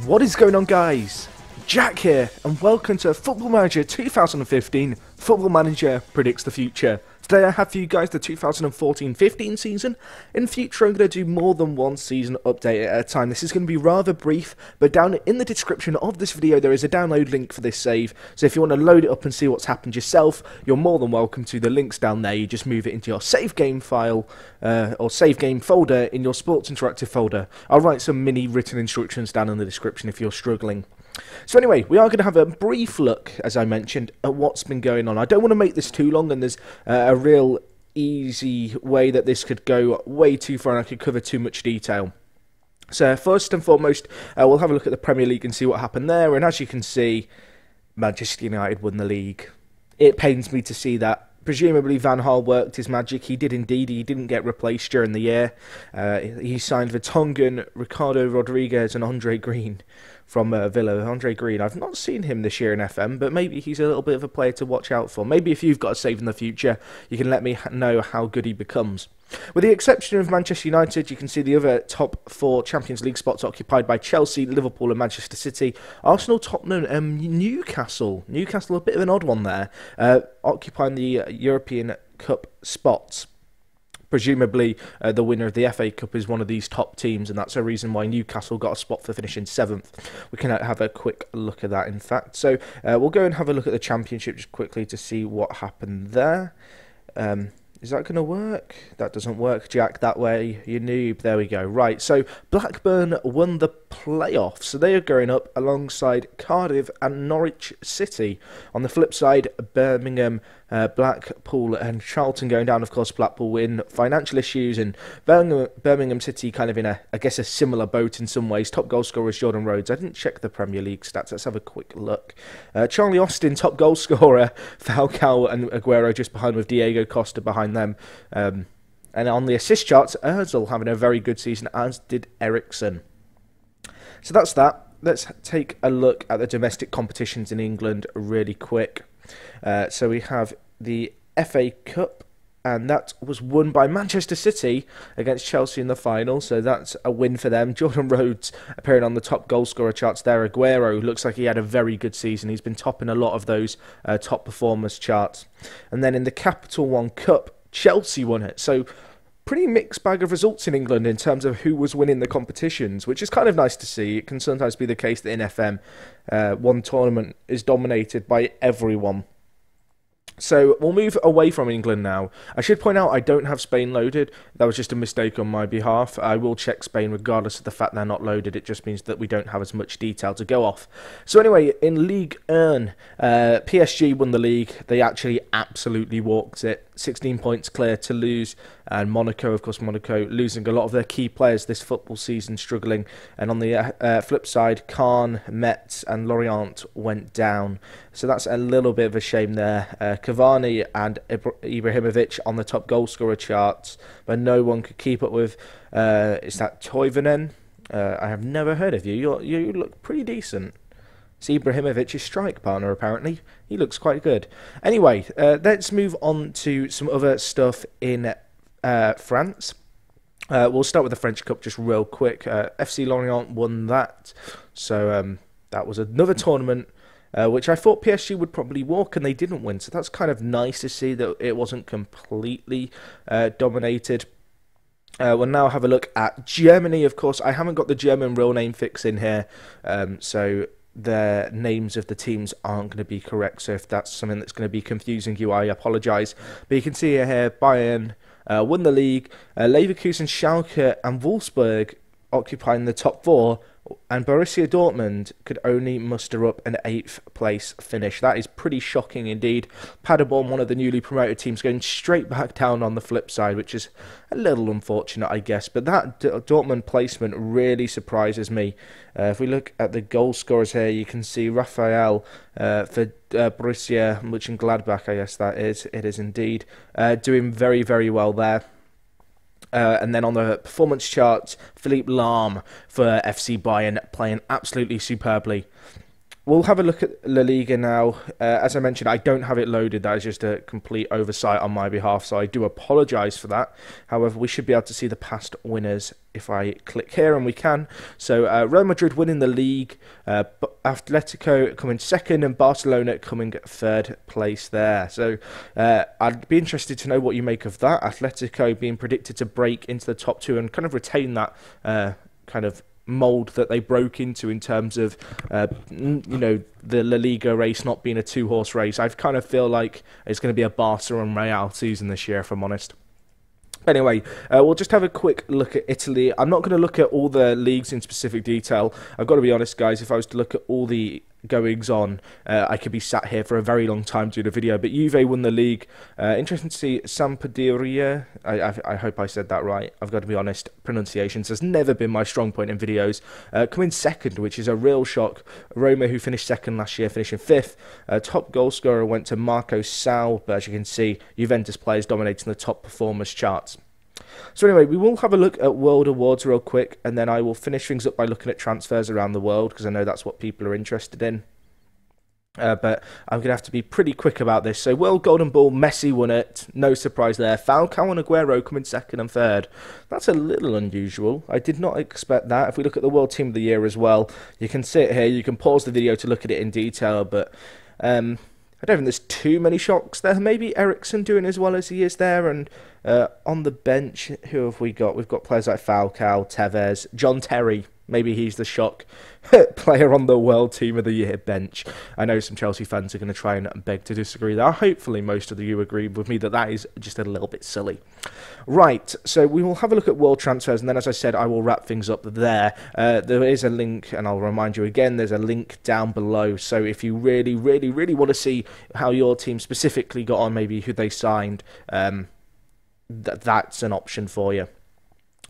What is going on, guys? Jack here, and welcome to Football Manager 2015. Football Manager predicts the future. Today I have for you guys the 2014-15 season. In future I'm going to do more than one season update at a time. This is going to be rather brief, but down in the description of this video there is a download link for this save. So if you want to load it up and see what's happened yourself, you're more than welcome to. The link's down there. You just move it into your save game file or save game folder in your Sports Interactive folder. I'll write some mini written instructions down in the description if you're struggling. So anyway, we are going to have a brief look, as I mentioned, at what's been going on. I don't want to make this too long, and there's a real easy way that this could go way too far and I could cover too much detail. So first and foremost, we'll have a look at the Premier League and see what happened there. And as you can see, Manchester United won the league. It pains me to see that. Presumably Van Gaal worked his magic. He did indeed. He didn't get replaced during the year. He signed Vertonghen, Ricardo Rodriguez and Andre Green from Villa. Andre Green, I've not seen him this year in FM, but maybe he's a little bit of a player to watch out for. Maybe if you've got a save in the future, you can let me know how good he becomes. With the exception of Manchester United, you can see the other top four Champions League spots occupied by Chelsea, Liverpool and Manchester City. Arsenal, Tottenham and Newcastle. Newcastle, a bit of an odd one there, occupying the European Cup spots. Presumably, the winner of the FA Cup is one of these top teams, and that's a reason why Newcastle got a spot for finishing 7th. We can have a quick look at that, in fact. So, we'll go and have a look at the Championship just quickly to see what happened there. Is that going to work? That doesn't work, Jack, that way, you noob. There we go. Right, so Blackburn won the playoffs. So they are going up alongside Cardiff and Norwich City. On the flip side, Birmingham, Blackpool and Charlton going down. Of course, Blackpool in financial issues, and Birmingham City kind of in I guess a similar boat in some ways. Top goal scorer is Jordan Rhodes. I didn't check the Premier League stats. Let's have a quick look. Charlie Austin, top goal scorer. Falcao and Aguero just behind, with Diego Costa behind them. And on the assist charts, Ozil having a very good season, as did Ericsson. So that's that. Let's take a look at the domestic competitions in England really quick. So we have the FA Cup, and that was won by Manchester City against Chelsea in the final, so that's a win for them. Jordan Rhodes appearing on the top goal scorer charts there. Aguero looks like he had a very good season. He's been topping a lot of those top performers charts. And then in the Capital One Cup, Chelsea won it. So pretty mixed bag of results in England in terms of who was winning the competitions, which is kind of nice to see. It can sometimes be the case that in FM, one tournament is dominated by everyone. So we'll move away from England now. I should point out I don't have Spain loaded. That was just a mistake on my behalf. I will check Spain regardless of the fact they're not loaded. It just means that we don't have as much detail to go off. So anyway, in Ligue 1, PSG won the league. They actually absolutely walked it. 16 points clear. Toulouse and Monaco, of course, Monaco losing a lot of their key players this football season, struggling. And on the flip side, Caen, Metz and Lorient went down. So that's a little bit of a shame there. Cavani and Ibrahimovic on the top goal scorer charts, but no one could keep up with. Is that Toivonen? I have never heard of you. You look pretty decent. It's Ibrahimovic's strike partner, apparently. He looks quite good. Anyway, let's move on to some other stuff in France. We'll start with the French Cup just real quick. FC Lorient won that. So that was another tournament which I thought PSG would probably walk, and they didn't win. So that's kind of nice to see that it wasn't completely dominated. We'll now have a look at Germany, of course. I haven't got the German real name fix in here, so the names of the teams aren't going to be correct. So if that's something that's going to be confusing you, I apologise. But you can see here, Bayern won the league. Leverkusen, Schalke and Wolfsburg occupying the top four, and Borussia Dortmund could only muster up an 8th place finish. That is pretty shocking indeed. Paderborn, one of the newly promoted teams, going straight back down on the flip side, which is a little unfortunate, I guess. But that Dortmund placement really surprises me. If we look at the goal scorers here, you can see Raphael for Borussia Mönchengladbach, I guess that is. It is indeed. Doing very, very well there. And then on the performance chart, Philippe Lahm for FC Bayern playing absolutely superbly. we'll have a look at La Liga now. As I mentioned, I don't have it loaded. That is just a complete oversight on my behalf, so I do apologise for that. However, we should be able to see the past winners if I click here, and we can. So Real Madrid winning the league, Atletico coming second, and Barcelona coming third place there. So I'd be interested to know what you make of that. Atletico being predicted to break into the top two and kind of retain that kind of mould that they broke into in terms of the La Liga race not being a two-horse race. I kind of feel like it's going to be a Barca and Real season this year, if I'm honest. Anyway, we'll just have a quick look at Italy. I'm not going to look at all the leagues in specific detail. I've got to be honest, guys, if I was to look at all the goings on, I could be sat here for a very long time doing a video. But Juve won the league. Interesting to see Sampdoria. I hope I said that right. I've got to be honest, pronunciations has never been my strong point in videos. Coming second, which is a real shock. Roma, who finished second last year, finishing fifth. Top goal scorer went to Marco Sal, but as you can see, Juventus players dominating the top performers charts. So anyway, we will have a look at World Awards real quick, and then I will finish things up by looking at transfers around the world, because I know that's what people are interested in. But I'm going to have to be pretty quick about this. So World Golden Ball, Messi won it. No surprise there. Falcao and Aguero coming second and third. That's a little unusual. I did not expect that. If we look at the World Team of the Year as well, you can sit here, you can pause the video to look at it in detail, but I don't think there's too many shocks there. Maybe Eriksen doing as well as he is there. And on the bench, who have we got? We've got players like Falcao, Tevez, John Terry. Maybe he's the shock player on the World Team of the Year bench. I know some Chelsea fans are going to try and beg to disagree there. Hopefully most of you agree with me that that is just a little bit silly. Right, so we will have a look at world transfers, and then, as I said, I will wrap things up there. There is a link, and I'll remind you again, there's a link down below. So if you really, really, really want to see how your team specifically got on, maybe who they signed, that's an option for you.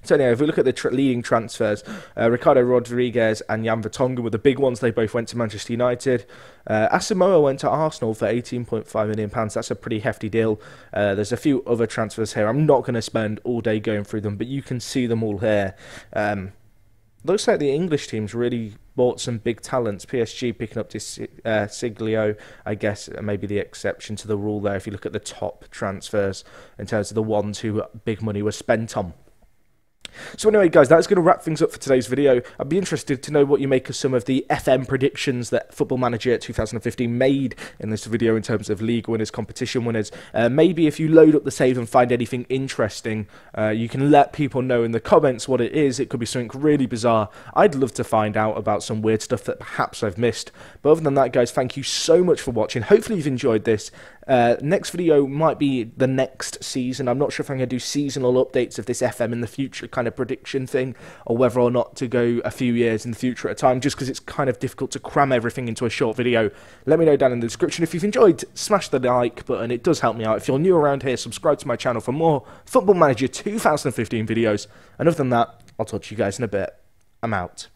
So anyway, if we look at the leading transfers, Ricardo Rodriguez and Jan Vertonghen were the big ones. They both went to Manchester United. Asamoah went to Arsenal for £18.5 million. That's a pretty hefty deal. There's a few other transfers here. I'm not going to spend all day going through them, but you can see them all here. Looks like the English teams really bought some big talents. PSG picking up Siglio, I guess, maybe the exception to the rule there if you look at the top transfers in terms of the ones who big money was spent on. So anyway, guys, that's going to wrap things up for today's video. I'd be interested to know what you make of some of the FM predictions that Football Manager 2015 made in this video in terms of league winners, competition winners. Maybe if you load up the save and find anything interesting, you can let people know in the comments what it is. It could be something really bizarre. I'd love to find out about some weird stuff that perhaps I've missed. But other than that, guys, thank you so much for watching. Hopefully you've enjoyed this. Next video might be the next season. I'm not sure if I'm going to do seasonal updates of this FM in the future kind of prediction thing, or whether or not to go a few years in the future at a time, just because it's kind of difficult to cram everything into a short video. Let me know down in the description. If you've enjoyed, smash the like button. It does help me out. If you're new around here, subscribe to my channel for more Football Manager 2015 videos. And other than that, I'll talk to you guys in a bit. I'm out.